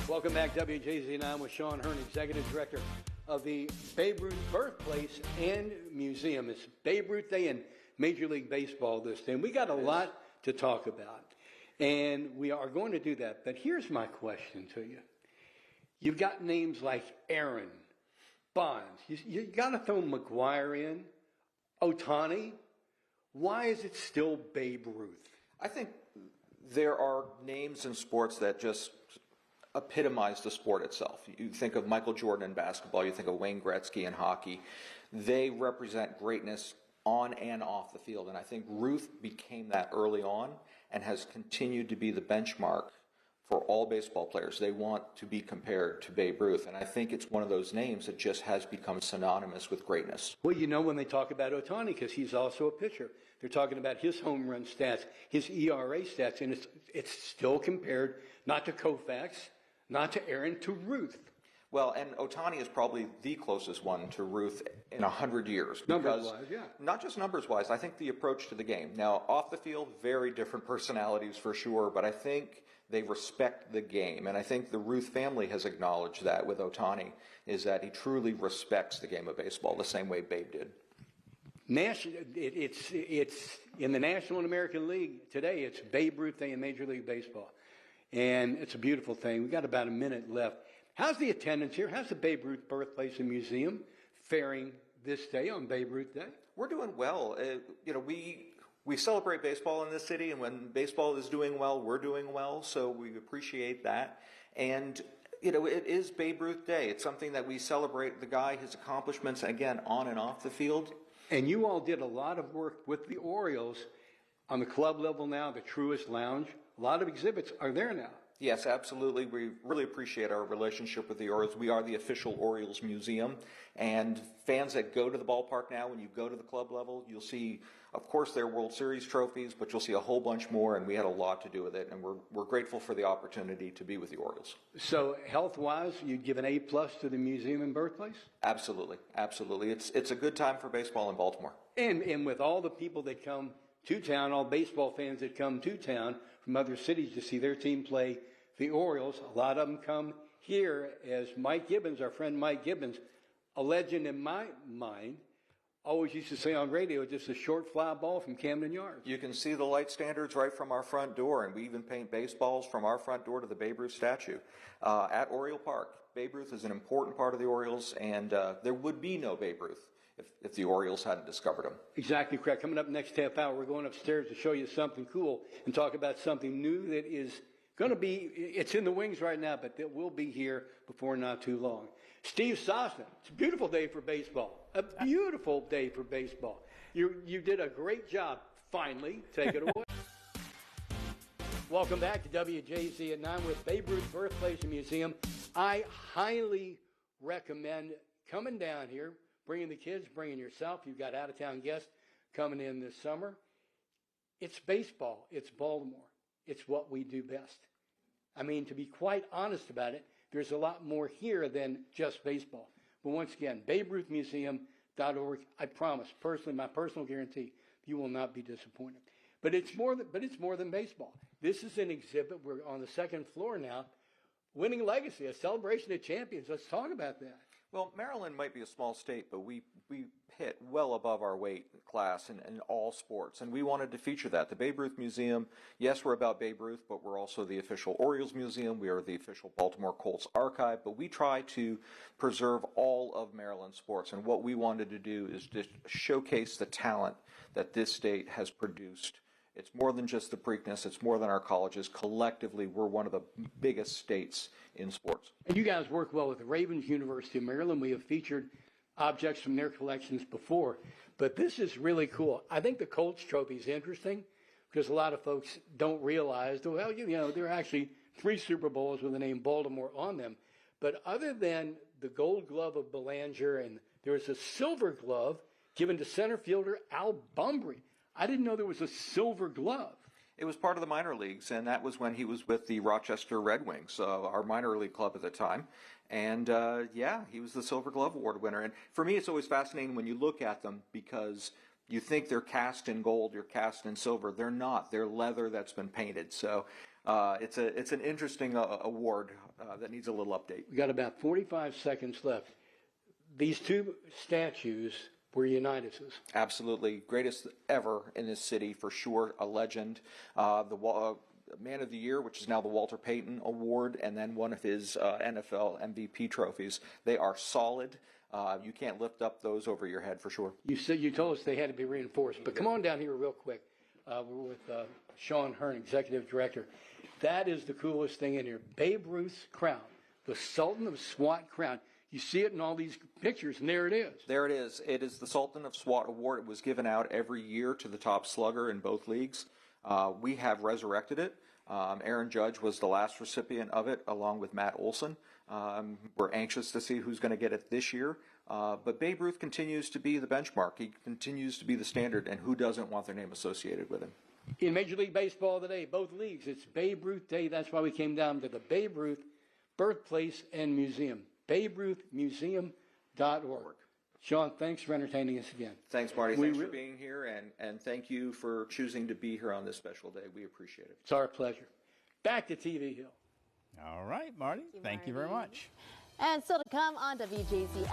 Welcome back, WJZ9 with Sean Hearn, Executive Director of the Babe Ruth Birthplace and Museum. It's Babe Ruth Day in Major League Baseball this day, and we got a lot to talk about, and we are going to do that. But here's my question to you. You've got names like Aaron, Bonds. You got to throw McGuire in, Ohtani. Why is it still Babe Ruth? I think there are names in sports that just epitomize the sport itself. You think of Michael Jordan in basketball, you think of Wayne Gretzky in hockey. They represent greatness on and off the field, and I think Ruth became that early on and has continued to be the benchmark for all baseball players. They want to be compared to Babe Ruth, and I think it's one of those names that just has become synonymous with greatness. Well, you know, when they talk about Ohtani, because he's also a pitcher, they're talking about his home run stats, his ERA stats, and it's still compared not to Koufax, not to Aaron, to Ruth. Well, and Ohtani is probably the closest one to Ruth in 100 years. Numbers-wise, yeah. Not just numbers-wise, I think the approach to the game. Now, off the field, very different personalities for sure, but I think they respect the game. And I think the Ruth family has acknowledged that with Ohtani, is that he truly respects the game of baseball the same way Babe did. It's in the National and American League today, it's Babe Ruth Day in Major League Baseball. And it's a beautiful thing. We've got about a minute left. How's the attendance here? How's the Babe Ruth Birthplace and Museum faring this day on Babe Ruth Day? We're doing well. We celebrate baseball in this city, and when baseball is doing well, we're doing well, so we appreciate that. And, you know, it is Babe Ruth Day. It's something that we celebrate the guy, his accomplishments, again, on and off the field. And you all did a lot of work with the Orioles on the club level now, the Truist Lounge. A lot of exhibits are there now. Yes, absolutely. We really appreciate our relationship with the Orioles. We are the official Orioles Museum, and fans that go to the ballpark now, when you go to the club level, you'll see, of course, their World Series trophies, but you'll see a whole bunch more, and we had a lot to do with it, and we're grateful for the opportunity to be with the Orioles. So health-wise, you'd give an A+ to the museum and birthplace? Absolutely, absolutely. It's a good time for baseball in Baltimore. And with all the people that come to town, all baseball fans that come to town from other cities to see their team play the Orioles, a lot of them come here, as Mike Gibbons, our friend Mike Gibbons, a legend in my mind, always used to say on radio, just a short fly ball from Camden Yards. You can see the light standards right from our front door, and we even paint baseballs from our front door to the Babe Ruth statue at Oriole Park. Babe Ruth is an important part of the Orioles, and there would be no Babe Ruth if the Orioles hadn't discovered him. Exactly correct. Coming up next half hour, we're going upstairs to show you something cool and talk about something new that is going to be, it's in the wings right now, but it will be here before not too long. Steve Sosna, it's a beautiful day for baseball. A beautiful day for baseball. You did a great job, finally. Take it away. Welcome back to WJZ at 9 with Babe Ruth Birthplace and Museum. I highly recommend coming down here, bringing the kids, bringing yourself. You've got out-of-town guests coming in this summer. It's baseball. It's Baltimore. It's what we do best. I mean, to be quite honest about it, there's a lot more here than just baseball. But once again, BabeRuthMuseum.org. I promise, personally, my personal guarantee, you will not be disappointed. But it's more than baseball. This is an exhibit. We're on the second floor now. Winning Legacy, a celebration of champions. Let's talk about that. Well, Maryland might be a small state, but we hit well above our weight class in all sports, and we wanted to feature that. The Babe Ruth Museum, yes, we're about Babe Ruth, but we're also the official Orioles Museum. We are the official Baltimore Colts archive, but we try to preserve all of Maryland sports, and what we wanted to do is just showcase the talent that this state has produced. It's more than just the Preakness. It's more than our colleges. Collectively, we're one of the biggest states in sports. And you guys work well with the Ravens University of Maryland. We have featured objects from their collections before. But this is really cool. I think the Colts Trophy is interesting because a lot of folks don't realize, well, you know, there are actually 3 Super Bowls with the name Baltimore on them. But other than the gold glove of Belanger, and there was a silver glove given to center fielder Al Bumbry. I didn't know there was a silver glove. It was part of the minor leagues, and that was when he was with the Rochester Red Wings, our minor league club at the time. And, he was the Silver Glove Award winner. And for me, it's always fascinating when you look at them because you think they're cast in gold, you're cast in silver. They're not. They're leather that's been painted. So It's an interesting award that needs a little update. We got about 45 seconds left. These two statues were Unitas's. Absolutely, greatest ever in this city for sure. A legend. Man of the Year, which is now the Walter Payton Award, and then one of his NFL MVP trophies. They are solid. You can't lift up those over your head for sure. You told us they had to be reinforced, but come on down here real quick. We're with Sean Hearn, Executive Director. That is the coolest thing in here. Babe Ruth's crown, the Sultan of SWAT crown. You see it in all these pictures, and there it is. There it is. It is the Sultan of SWAT Award. It was given out every year to the top slugger in both leagues. We have resurrected it. Aaron Judge was the last recipient of it, along with Matt Olson. We're anxious to see who's going to get it this year. But Babe Ruth continues to be the benchmark. He continues to be the standard, and who doesn't want their name associated with him? In Major League Baseball today, both leagues, it's Babe Ruth Day. That's why we came down to the Babe Ruth Birthplace and Museum, BabeRuthMuseum.org. Sean, thanks for entertaining us again. Thanks, Marty. Thanks for being here, and thank you for choosing to be here on this special day. We appreciate it. It's our pleasure. Back to TV Hill. All right, Marty. Thank you very much. And still to come on WJZ.